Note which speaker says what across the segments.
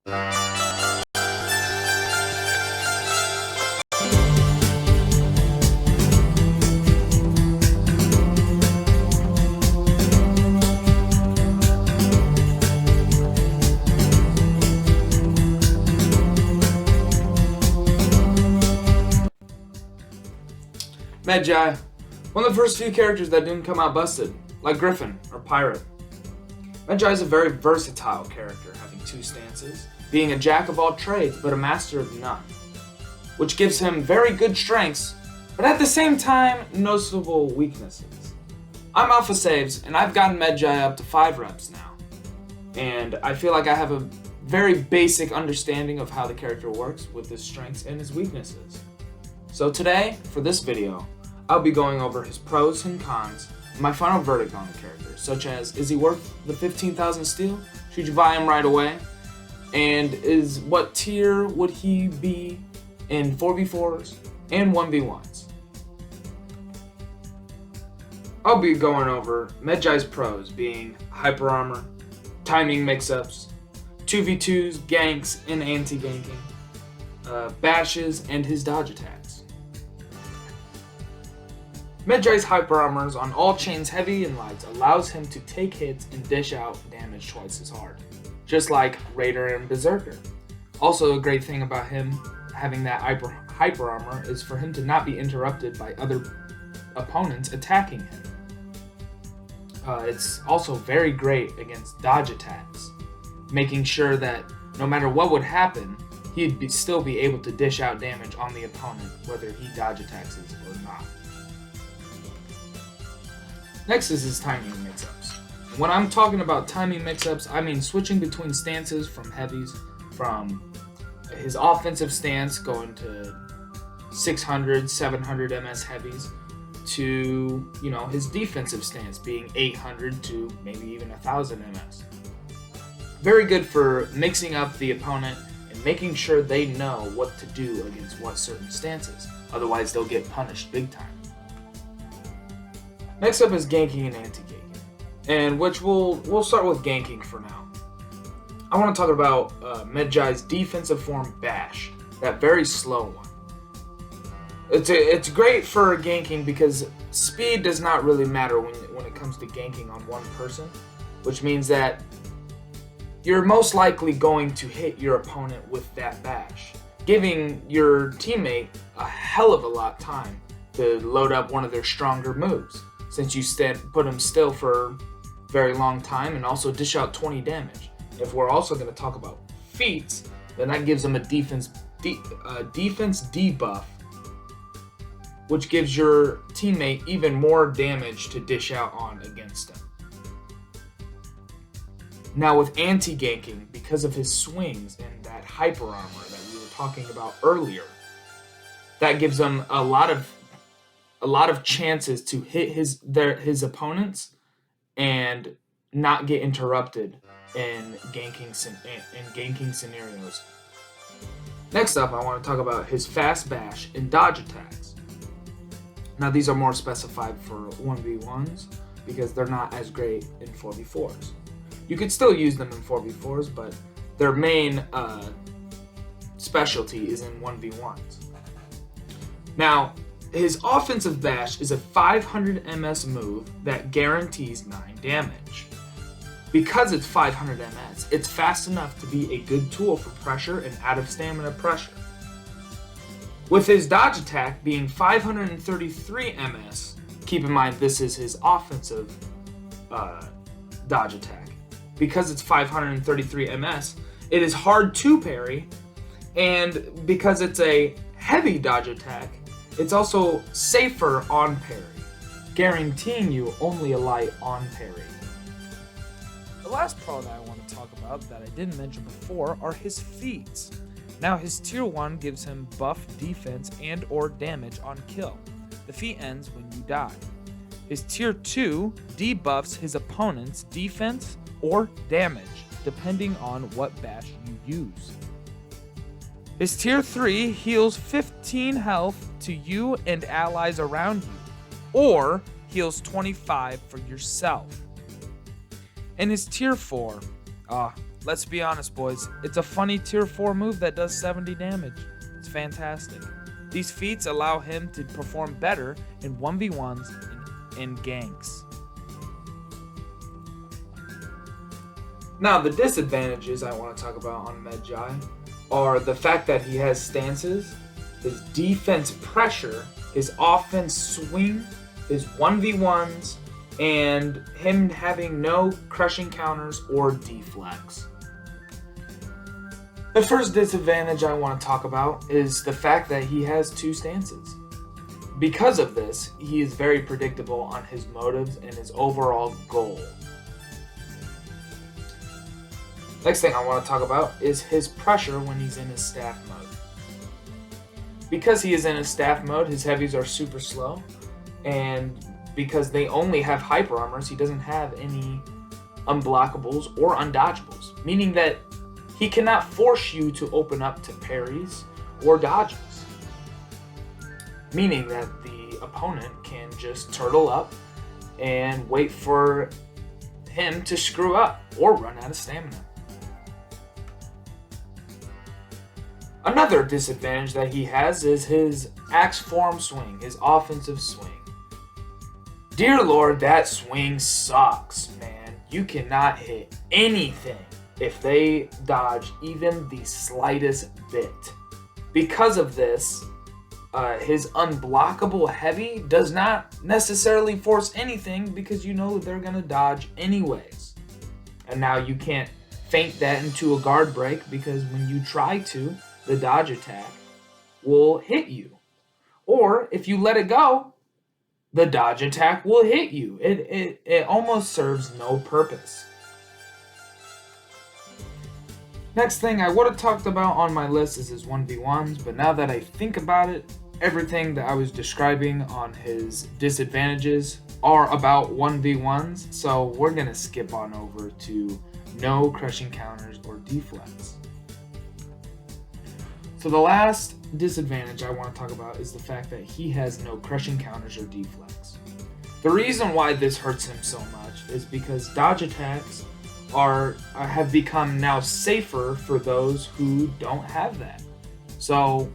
Speaker 1: Medjay, one of the first few characters that didn't come out busted, like Griffin or Pirate. Medjay is a very versatile character, having two stances, being a jack of all trades but a master of none, which gives him very good strengths, but at the same time, noticeable weaknesses. I'm Alpha Saves, and I've gotten Medjay up to 5 reps now, and I feel like I have a very basic understanding of how the character works with his strengths and his weaknesses. So today, for this video, I'll be going over his pros and cons, and my final verdict on the character, such as, is he worth the 15,000 steel? Should you buy him right away? And what tier would he be in 4v4s and 1v1s? I'll be going over Medjay's pros, being hyper armor, timing mix-ups, 2v2s, ganks and anti-ganking, bashes, and his dodge attacks. Medjay's hyper armors on all chains heavy and lights allows him to take hits and dish out damage twice as hard, just like Raider and Berserker. Also, a great thing about him having that hyper armor is for him to not be interrupted by other opponents attacking him. It's also very great against dodge attacks, making sure that no matter what would happen, he'd still be able to dish out damage on the opponent, whether he dodge attacks it or not. Next is his timing mix-ups. When I'm talking about timing mix-ups, I mean switching between stances from heavies, from his offensive stance going to 600, 700 MS heavies, to his defensive stance being 800 to maybe even 1000 MS. Very good for mixing up the opponent and making sure they know what to do against what certain stances. Otherwise, they'll get punished big time. Next up is Ganking and Anti-Ganking, and which we'll start with Ganking for now. I want to talk about Medjay's defensive form Bash, that very slow one. It's great for ganking because speed does not really matter when it comes to ganking on one person, which means that you're most likely going to hit your opponent with that bash, giving your teammate a hell of a lot of time to load up one of their stronger moves, since you put them still for a very long time and also dish out 20 damage. If we're also going to talk about feats, then that gives them a defense debuff, which gives your teammate even more damage to dish out on against them. Now with anti-ganking, because of his swings and that hyper armor that we were talking about earlier, that gives them a lot of chances to hit his opponents and not get interrupted in ganking scenarios. Next up, I want to talk about his fast bash and dodge attacks. Now these are more specified for 1v1s because they're not as great in 4v4s. You could still use them in 4v4s, but their main specialty is in 1v1s. Now, his offensive bash is a 500 MS move that guarantees 9 damage. Because it's 500 MS, it's fast enough to be a good tool for pressure and out of stamina pressure. With his dodge attack being 533 MS, keep in mind this is his offensive dodge attack. Because it's 533 MS, it is hard to parry, and because it's a heavy dodge attack, it's also safer on parry, guaranteeing you only a light on parry. The last pro that I want to talk about that I didn't mention before are his feats. Now his tier 1 gives him buff defense and or damage on kill. The feat ends when you die. His tier 2 debuffs his opponent's defense or damage, depending on what bash you use. His tier 3 heals 15 health to you and allies around you, or heals 25 for yourself. And his tier 4, let's be honest, boys. It's a funny tier 4 move that does 70 damage. It's fantastic. These feats allow him to perform better in 1v1s and ganks. Now, the disadvantages I want to talk about on Medjay are the fact that he has stances, his defense pressure, his offense swing, his 1v1s, and him having no crushing counters or deflects. The first disadvantage I want to talk about is the fact that he has 2 stances. Because of this, he is very predictable on his motives and his overall goal. Next thing I want to talk about is his pressure when he's in his staff mode. Because he is in his staff mode, his heavies are super slow, and because they only have hyper armors, he doesn't have any unblockables or undodgeables, meaning that he cannot force you to open up to parries or dodges, meaning that the opponent can just turtle up and wait for him to screw up or run out of stamina. Another disadvantage that he has is his axe form swing, his offensive swing. Dear Lord, that swing sucks, man. You cannot hit anything if they dodge even the slightest bit. Because of this, his unblockable heavy does not necessarily force anything because you know they're going to dodge anyways. And now you can't feint that into a guard break because when you try to, the dodge attack will hit you. Or if you let it go, the dodge attack will hit you. It almost serves no purpose. Next thing I would have talked about on my list is his 1v1s, but now that I think about it, everything that I was describing on his disadvantages are about 1v1s, so we're going to skip on over to no crushing counters or deflects. So the last disadvantage I want to talk about is the fact that he has no crushing counters or deflects. The reason why this hurts him so much is because dodge attacks have become now safer for those who don't have that. So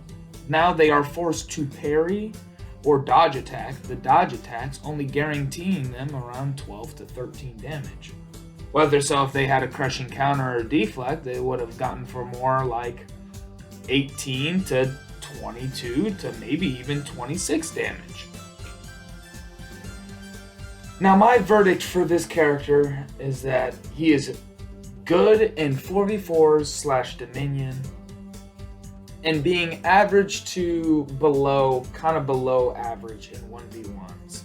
Speaker 1: now they are forced to parry or dodge attack, the dodge attacks only guaranteeing them around 12 to 13 damage. Whether so if they had a crushing counter or deflect, they would have gotten for more like 18 to 22 to maybe even 26 damage. Now my verdict for this character is that he is good in 4v4s / Dominion and being average to kind of below average in 1v1s.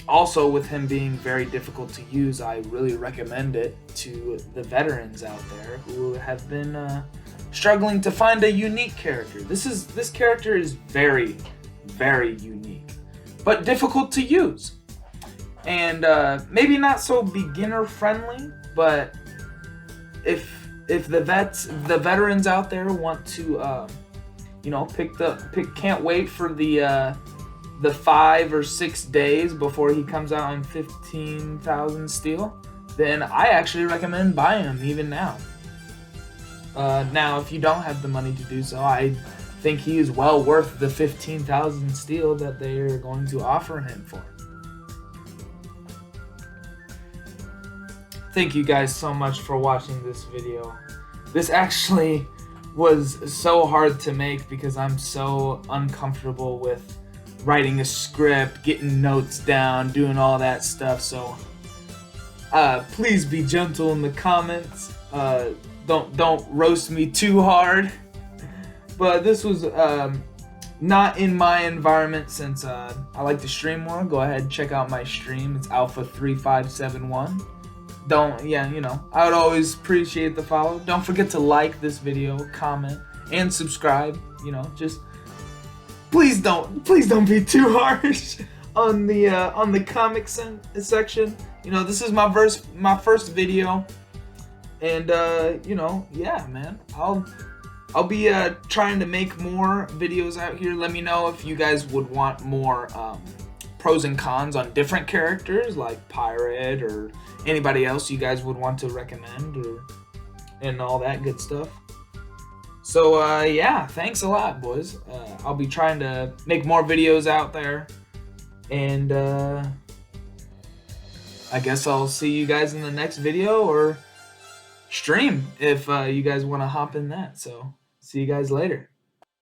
Speaker 1: Also, with him being very difficult to use, I really recommend it to the veterans out there who have been struggling to find a unique character. This character is very, very unique, but difficult to use. And maybe not so beginner friendly, but if the veterans out there want to can't wait for the 5 or 6 days before he comes out on 15,000 steel, then I actually recommend buying him even now. Now, if you don't have the money to do so, I think he is well worth the 15,000 steel that they are going to offer him for. Thank you guys so much for watching this video. This actually was so hard to make because I'm so uncomfortable with writing a script, getting notes down, doing all that stuff. So please be gentle in the comments. Don't roast me too hard. But this was not in my environment since I like to stream more. Go ahead and check out my stream. It's Alpha3571. I would always appreciate the follow. Don't forget to like this video, comment, and subscribe. Just please don't be too harsh on the comic section. This is my first video, and yeah, man. I'll be trying to make more videos out here. Let me know if you guys would want more pros and cons on different characters like Pirate or anybody else you guys would want to recommend and all that good stuff. So yeah, thanks a lot, boys. I'll be trying to make more videos out there, and I guess I'll see you guys in the next video or stream if you guys want to hop in that. So see you guys later.